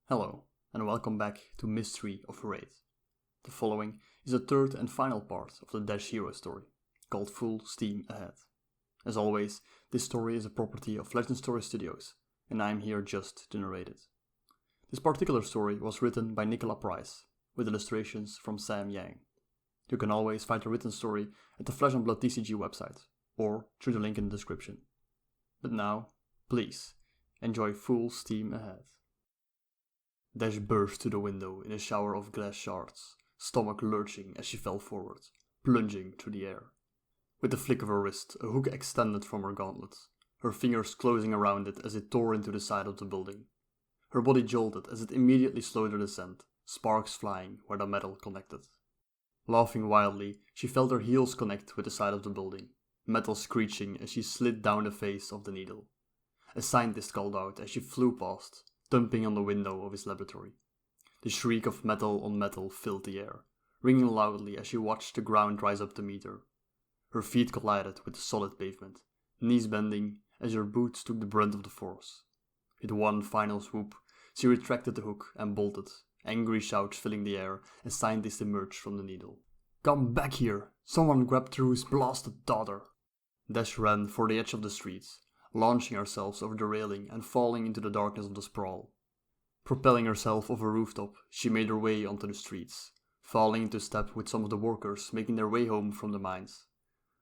Hello, and welcome back to Mystery of Wraith. The following is the third and final part of the Dash Hero story, called Full Steam Ahead. As always, this story is a property of Legend Story Studios, and I am here just to narrate it. This particular story was written by Nicola Price, with illustrations from Sam Yang. You can always find the written story at the Flesh and Blood TCG website, or through the link in the description. But now, please, enjoy Full Steam Ahead. Dash burst to the window in a shower of glass shards, stomach lurching as she fell forward, plunging through the air. With the flick of her wrist, a hook extended from her gauntlet, her fingers closing around it as it tore into the side of the building. Her body jolted as it immediately slowed her descent, sparks flying where the metal connected. Laughing wildly, she felt her heels connect with the side of the building, metal screeching as she slid down the face of the needle. A scientist called out as she flew past, thumping on the window of his laboratory. The shriek of metal on metal filled the air, ringing loudly as she watched the ground rise up to meet her. Her feet collided with the solid pavement, knees bending as her boots took the brunt of the force. With one final swoop, she retracted the hook and bolted, angry shouts filling the air as scientists emerged from the needle. "Come back here! Someone grabbed Drew's blasted daughter!" Dash ran for the edge of the streets, launching herself over the railing and falling into the darkness of the sprawl. Propelling herself off a rooftop, she made her way onto the streets, falling into step with some of the workers making their way home from the mines.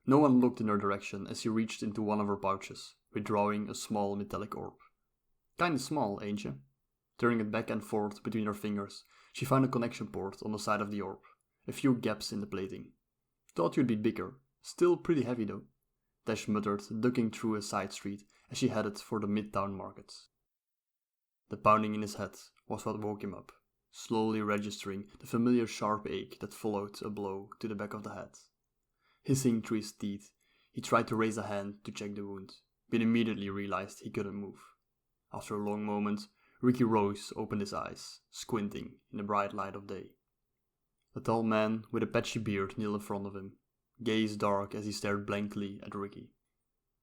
No one looked in her direction as she reached into one of her pouches, withdrawing a small metallic orb. "Kinda small, ain't you?" Turning it back and forth between her fingers, she found a connection port on the side of the orb, a few gaps in the plating. "Thought you'd be bigger. Still pretty heavy though," Dash muttered, ducking through a side street as she headed for the midtown markets. The pounding in his head was what woke him up, slowly registering the familiar sharp ache that followed a blow to the back of the head. Hissing through his teeth, he tried to raise a hand to check the wound, but immediately realized he couldn't move. After a long moment, Ricky Rose opened his eyes, squinting in the bright light of day. A tall man with a patchy beard kneeled in front of him, gaze dark as he stared blankly at Ricky.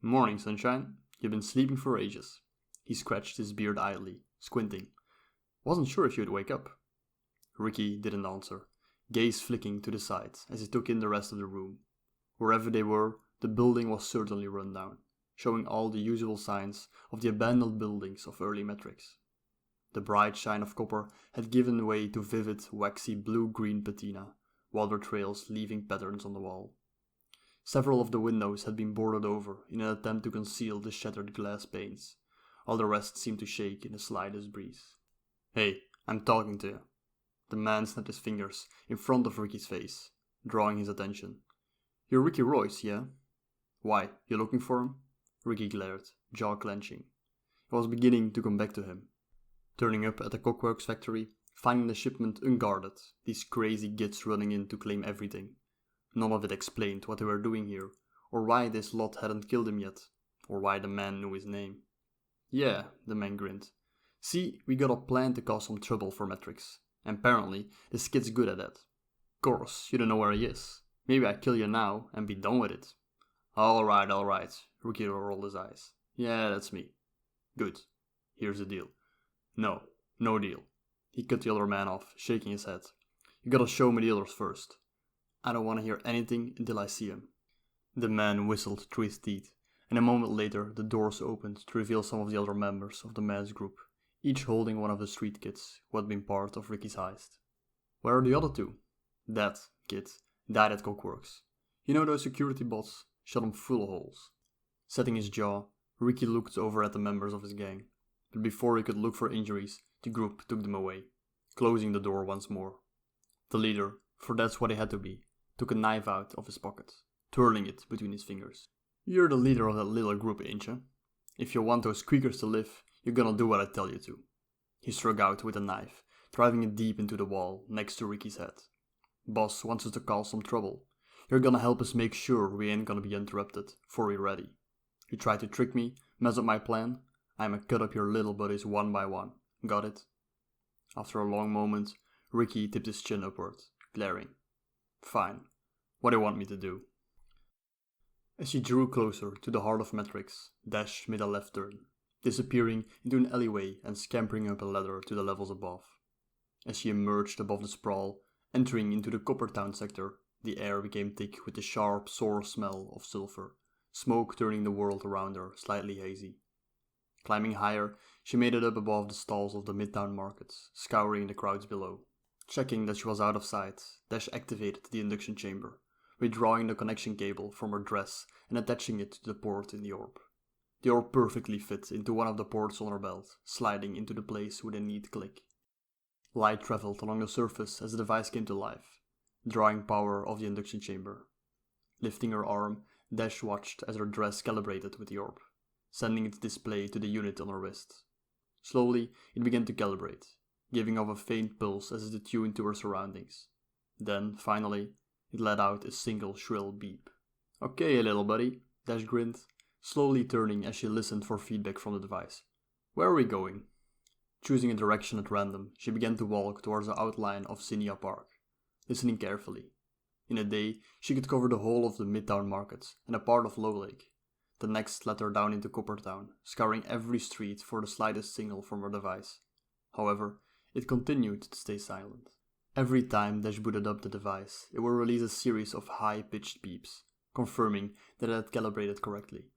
"Morning, sunshine. You've been sleeping for ages." He scratched his beard idly, squinting. "Wasn't sure if you'd wake up." Ricky didn't answer, gaze flicking to the side as he took in the rest of the room. Wherever they were, the building was certainly run down, showing all the usual signs of the abandoned buildings of early Matrix. The bright shine of copper had given way to vivid, waxy blue-green patina, water trails leaving patterns on the wall. Several of the windows had been boarded over in an attempt to conceal the shattered glass panes, while the rest seemed to shake in the slightest breeze. "Hey, I'm talking to you." The man snapped his fingers in front of Ricky's face, drawing his attention. "You're Ricky Royce, yeah? Why, you looking for him?" Ricky glared, jaw clenching. It was beginning to come back to him. Turning up at the Cockworks factory, finding the shipment unguarded, these crazy gits running in to claim everything. None of it explained what they were doing here, or why this lot hadn't killed him yet, or why the man knew his name. "Yeah," the man grinned. "See, we got a plan to cause some trouble for Matrix, and apparently this kid's good at that. Course, you don't know where he is. Maybe I kill you now and be done with it." Alright, Ricky rolled his eyes. "Yeah, that's me." "Good. Here's the deal." No deal." He cut the other man off, shaking his head. "You gotta show me the others first. I don't want to hear anything until I see him." The man whistled through his teeth, and a moment later the doors opened to reveal some of the other members of the man's group, each holding one of the street kids who had been part of Ricky's heist. "Where are the other two?" "That kid died at Cockworks. You know those security bots? Shot him full of holes." Setting his jaw, Ricky looked over at the members of his gang, but before he could look for injuries, the group took them away, closing the door once more. The leader, for that's what he had to be, took a knife out of his pocket, twirling it between his fingers. "You're the leader of that little group, ain't you? If you want those squeakers to live, you're gonna do what I tell you to." He struck out with a knife, driving it deep into the wall next to Ricky's head. "Boss wants us to cause some trouble. You're gonna help us make sure we ain't gonna be interrupted, for we're ready. You try to trick me, mess up my plan, I'ma cut up your little buddies one by one. Got it?" After a long moment, Ricky tipped his chin upward, glaring. "Fine. What do you want me to do?" As she drew closer to the heart of Matrix, Dash made a left turn, disappearing into an alleyway and scampering up a ladder to the levels above. As she emerged above the sprawl, entering into the Coppertown sector, the air became thick with the sharp, sour smell of sulfur, smoke turning the world around her slightly hazy. Climbing higher, she made it up above the stalls of the Midtown markets, scouring the crowds below. Checking that she was out of sight, Dash activated the induction chamber, withdrawing the connection cable from her dress and attaching it to the port in the orb. The orb perfectly fit into one of the ports on her belt, sliding into the place with a neat click. Light traveled along the surface as the device came to life, drawing power of the induction chamber. Lifting her arm, Dash watched as her dress calibrated with the orb, sending its display to the unit on her wrist. Slowly, it began to calibrate, giving off a faint pulse as it attuned to her surroundings. Then, finally, it let out a single shrill beep. "Okay, little buddy," Dash grinned, slowly turning as she listened for feedback from the device. "Where are we going?" Choosing a direction at random, she began to walk towards the outline of Zinnia Park, listening carefully. In a day, she could cover the whole of the Midtown markets and a part of Low Lake. The next led her down into Coppertown, scouring every street for the slightest signal from her device. However, it continued to stay silent. Every time Dash booted up the device, it would release a series of high-pitched beeps, confirming that it had calibrated correctly.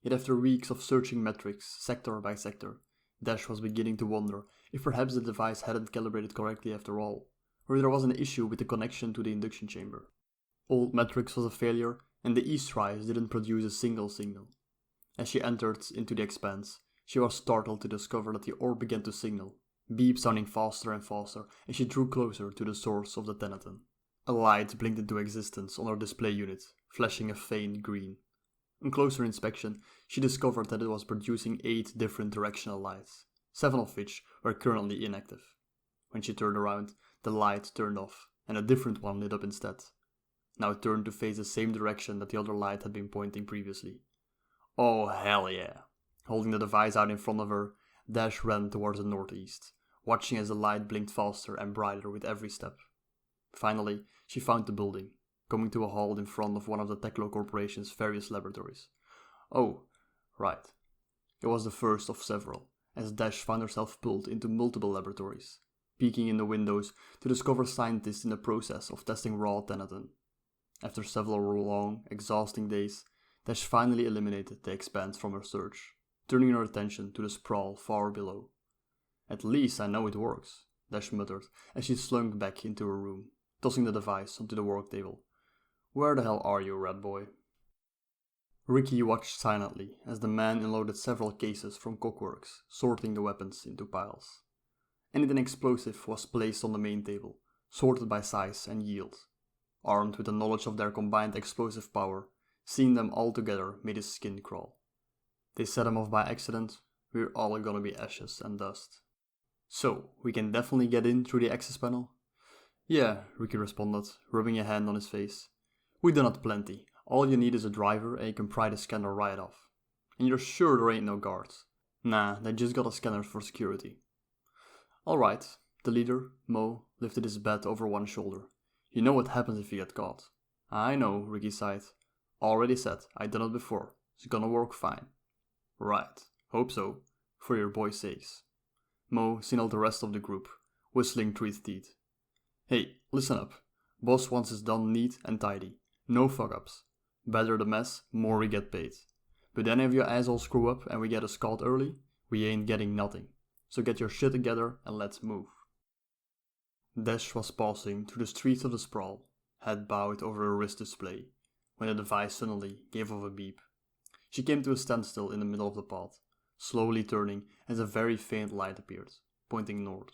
Yet after weeks of searching metrics, sector by sector, Dash was beginning to wonder if perhaps the device hadn't calibrated correctly after all, or if there was an issue with the connection to the induction chamber. Old metrics was a failure, and the East Rise didn't produce a single signal. As she entered into the expanse, she was startled to discover that the orb began to signal, beeps sounding faster and faster as she drew closer to the source of the Teneton. A light blinked into existence on her display unit, flashing a faint green. On closer inspection, she discovered that it was producing 8 different directional lights, 7 of which were currently inactive. When she turned around, the light turned off, and a different one lit up instead. Now it turned to face the same direction that the other light had been pointing previously. Oh hell yeah! Holding the device out in front of her, Dash ran towards the northeast, watching as the light blinked faster and brighter with every step. Finally, she found the building, coming to a halt in front of one of the Techlo Corporation's various laboratories. Oh, right. It was the first of several, as Dash found herself pulled into multiple laboratories, peeking in the windows to discover scientists in the process of testing raw Teneton. After several long, exhausting days, Dash finally eliminated the expanse from her search, turning her attention to the sprawl far below. "At least I know it works," Dash muttered as she slunk back into her room, tossing the device onto the work table. "Where the hell are you, rat boy?" Ricky watched silently as the man unloaded several cases from Cockworks, sorting the weapons into piles. Anything explosive was placed on the main table, sorted by size and yield. Armed with the knowledge of their combined explosive power, seeing them all together made his skin crawl. They set him off by accident, we're all gonna be ashes and dust. "So, we can definitely get in through the access panel?" "Yeah," Ricky responded, rubbing a hand on his face. "We done it plenty. All you need is a driver and you can pry the scanner right off. And you're sure there ain't no guards?" "Nah, they just got a scanner for security." "Alright." The leader, Mo, lifted his bat over one shoulder. "You know what happens if you get caught." "I know," Ricky sighed. "Already said, I done it before. It's gonna work fine." "Right. Hope so. For your boys' sakes." Mo signaled the rest of the group, whistling through his teeth. "Hey, listen up. Boss wants us done neat and tidy. No fuck-ups. Better the mess, more we get paid. But any of you assholes screw up and we get us caught early, we ain't getting nothing. So get your shit together and let's move." Dash was passing through the streets of the sprawl, head bowed over her wrist display, when the device suddenly gave off a beep. She came to a standstill in the middle of the path, slowly turning as a very faint light appeared, pointing north.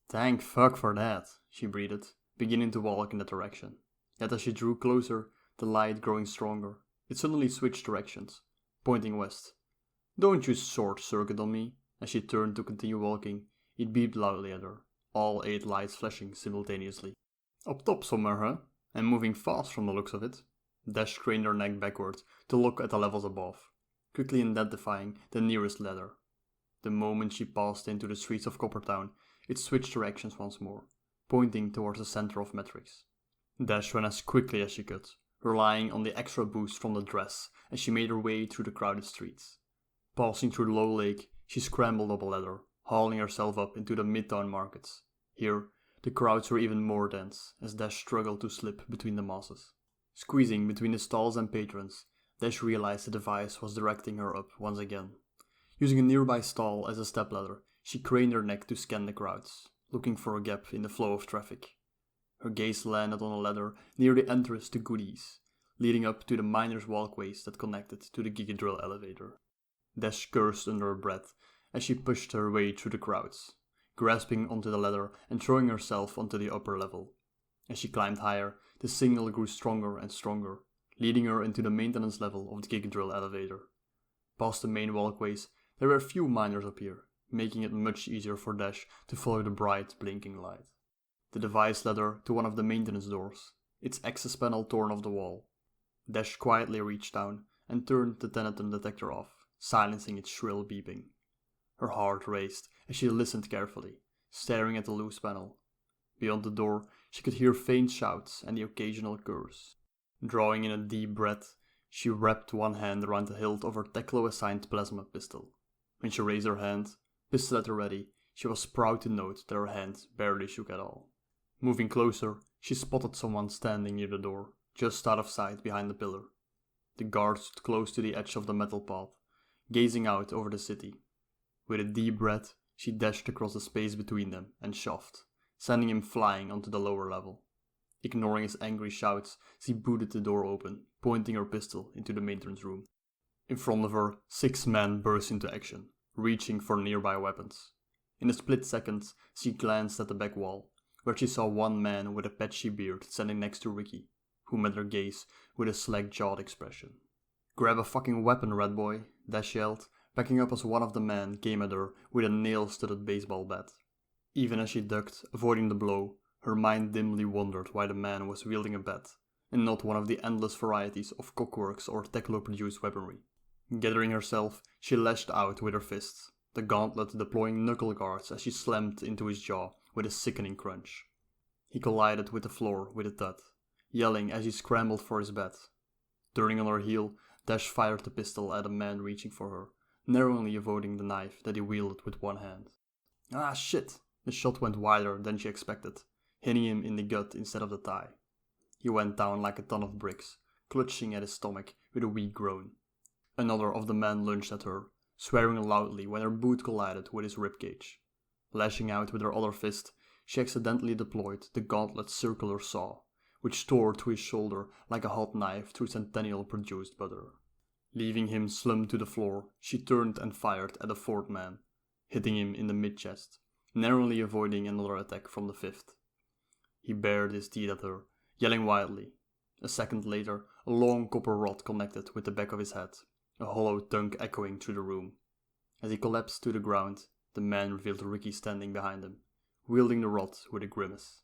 "Thank fuck for that," she breathed, beginning to walk in that direction. Yet as she drew closer, the light growing stronger, it suddenly switched directions, pointing west. "Don't you short circuit on me." As she turned to continue walking, it beeped loudly at her, all 8 lights flashing simultaneously. "Up top somewhere, huh? And moving fast from the looks of it." Dash craned her neck backward to look at the levels above, quickly identifying the nearest ladder. The moment she passed into the streets of Coppertown, it switched directions once more, pointing towards the center of metrics. Dash ran as quickly as she could, relying on the extra boost from the dress as she made her way through the crowded streets. Passing through Low Lake, She scrambled up a ladder, hauling herself up into the midtown markets. Here, the crowds were even more dense, as Dash struggled to slip between the masses. Squeezing between the stalls and patrons, Dash realized the device was directing her up once again. Using a nearby stall as a stepladder, she craned her neck to scan the crowds, looking for a gap in the flow of traffic. Her gaze landed on a ladder near the entrance to Goodies, leading up to the miners' walkways that connected to the Gigadrill elevator. Dash cursed under her breath as she pushed her way through the crowds, grasping onto the ladder and throwing herself onto the upper level. As she climbed higher, the signal grew stronger and stronger, leading her into the maintenance level of the Gigadrill elevator. Past the main walkways, there were few miners up here, making it much easier for Dash to follow the bright, blinking light. The device led her to one of the maintenance doors, its access panel torn off the wall. Dash quietly reached down and turned the Teneton detector off, silencing its shrill beeping. Her heart raced as she listened carefully, staring at the loose panel. Beyond the door, she could hear faint shouts and the occasional curse. Drawing in a deep breath, she wrapped one hand around the hilt of her Teklo-assigned plasma pistol. When she raised her hand, pistol at the ready, she was proud to note that her hand barely shook at all. Moving closer, she spotted someone standing near the door, just out of sight behind the pillar. The guard stood close to the edge of the metal path, gazing out over the city. With a deep breath, she dashed across the space between them and shoved, sending him flying onto the lower level. Ignoring his angry shouts, she booted the door open, pointing her pistol into the maintenance room. In front of her, 6 men burst into action, reaching for nearby weapons. In a split second, she glanced at the back wall, where she saw one man with a patchy beard standing next to Ricky, who met her gaze with a slack-jawed expression. "Grab a fucking weapon, red boy," Dash yelled, backing up as one of the men came at her with a nail-studded baseball bat. Even as she ducked, avoiding the blow, her mind dimly wondered why the man was wielding a bat, and not one of the endless varieties of cockworks or Teklo-produced weaponry. Gathering herself, she lashed out with her fists, the gauntlet deploying knuckle guards as she slammed into his jaw with a sickening crunch. He collided with the floor with a thud, yelling as he scrambled for his bat. Turning on her heel, Dash fired the pistol at a man reaching for her, narrowly avoiding the knife that he wielded with one hand. Ah shit! The shot went wider than she expected, hitting him in the gut instead of the thigh. He went down like a ton of bricks, clutching at his stomach with a weak groan. Another of the men lunged at her, swearing loudly when her boot collided with his ribcage. Lashing out with her other fist, she accidentally deployed the gauntlet's circular saw, which tore to his shoulder like a hot knife through Centennial-produced butter. Leaving him slumped to the floor, she turned and fired at the 4th man, hitting him in the mid-chest, narrowly avoiding another attack from the 5th. He bared his teeth at her, yelling wildly. A second later, a long copper rod connected with the back of his head, a hollow thunk echoing through the room. As he collapsed to the ground, the man revealed Ricky standing behind him, wielding the rod with a grimace.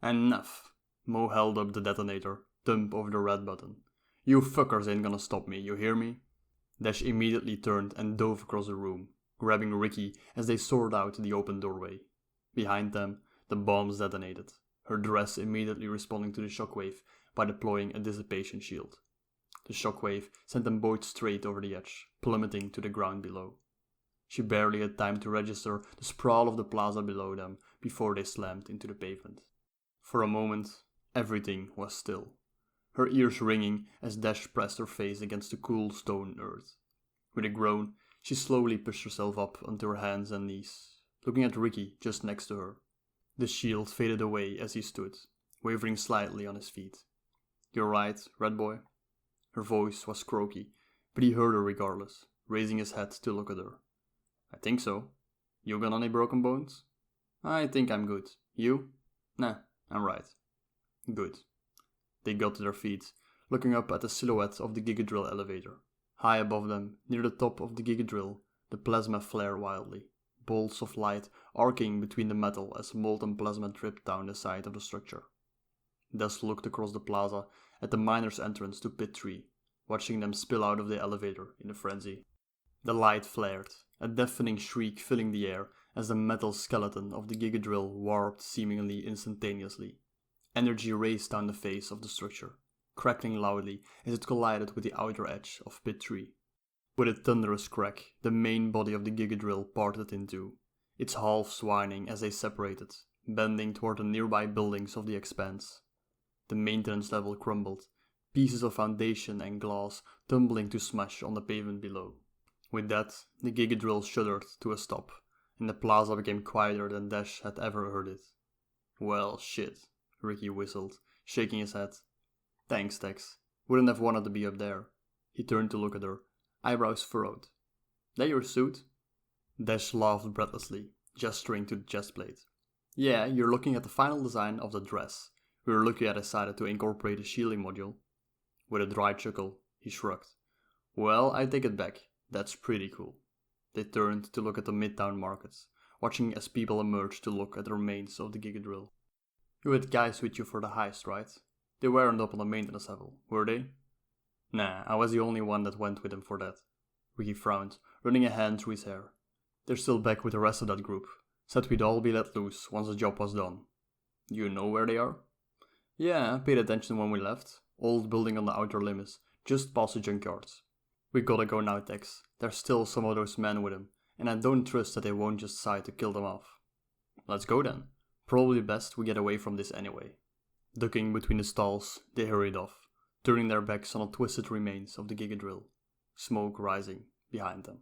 "Enough!" Mo held up the detonator, thumb over the red button. "You fuckers ain't gonna stop me, you hear me?" Dash immediately turned and dove across the room, grabbing Ricky as they soared out the open doorway. Behind them, the bombs detonated, her dress immediately responding to the shockwave by deploying a dissipation shield. The shockwave sent them both straight over the edge, plummeting to the ground below. She barely had time to register the sprawl of the plaza below them before they slammed into the pavement. For a moment, everything was still, her ears ringing as Dash pressed her face against the cool stone earth. With a groan, she slowly pushed herself up onto her hands and knees, looking at Ricky just next to her. The shield faded away as he stood, wavering slightly on his feet. "You're right, red boy?" Her voice was croaky, but he heard her regardless, raising his head to look at her. "I think so. You got any broken bones?" "I think I'm good. You?" "Nah, I'm right." "Good." They got to their feet, looking up at the silhouette of the Gigadrill elevator. High above them, near the top of the Gigadrill, the plasma flared wildly, bolts of light arcing between the metal as molten plasma dripped down the side of the structure. Des looked across the plaza at the miners' entrance to Pit 3, watching them spill out of the elevator in a frenzy. The light flared, a deafening shriek filling the air as the metal skeleton of the Gigadrill warped seemingly instantaneously. Energy raced down the face of the structure, crackling loudly as it collided with the outer edge of Pit 3. With a thunderous crack, the main body of the gigadrill parted in two, its halves whining as they separated, bending toward the nearby buildings of the expanse. The maintenance level crumbled, pieces of foundation and glass tumbling to smash on the pavement below. With that, the gigadrill shuddered to a stop, and the plaza became quieter than Dash had ever heard it. Well, shit, Ricky whistled, shaking his head. Thanks, Tex. Wouldn't have wanted to be up there. He turned to look at her, eyebrows furrowed. That your suit? Dash laughed breathlessly, gesturing to the chest plate. Yeah, you're looking at the final design of the dress. We were lucky I decided to incorporate a shielding module. With a dry chuckle, he shrugged. Well, I take it back. That's pretty cool. They turned to look at the midtown markets, watching as people emerged to look at the remains of the gigadrill. You had guys with you for the heist, right? They weren't up on the maintenance level, were they? Nah, I was the only one that went with him for that. Ricky frowned, running a hand through his hair. They're still back with the rest of that group. Said we'd all be let loose once the job was done. You know where they are? Yeah, paid attention when we left. Old building on the outer limits, just past the junkyards. We gotta go now, Tex. There's still some of those men with him, and I don't trust that they won't just decide to kill them off. Let's go then. Probably best we get away from this anyway. Ducking between the stalls, they hurried off, turning their backs on the twisted remains of the gigadrill, smoke rising behind them.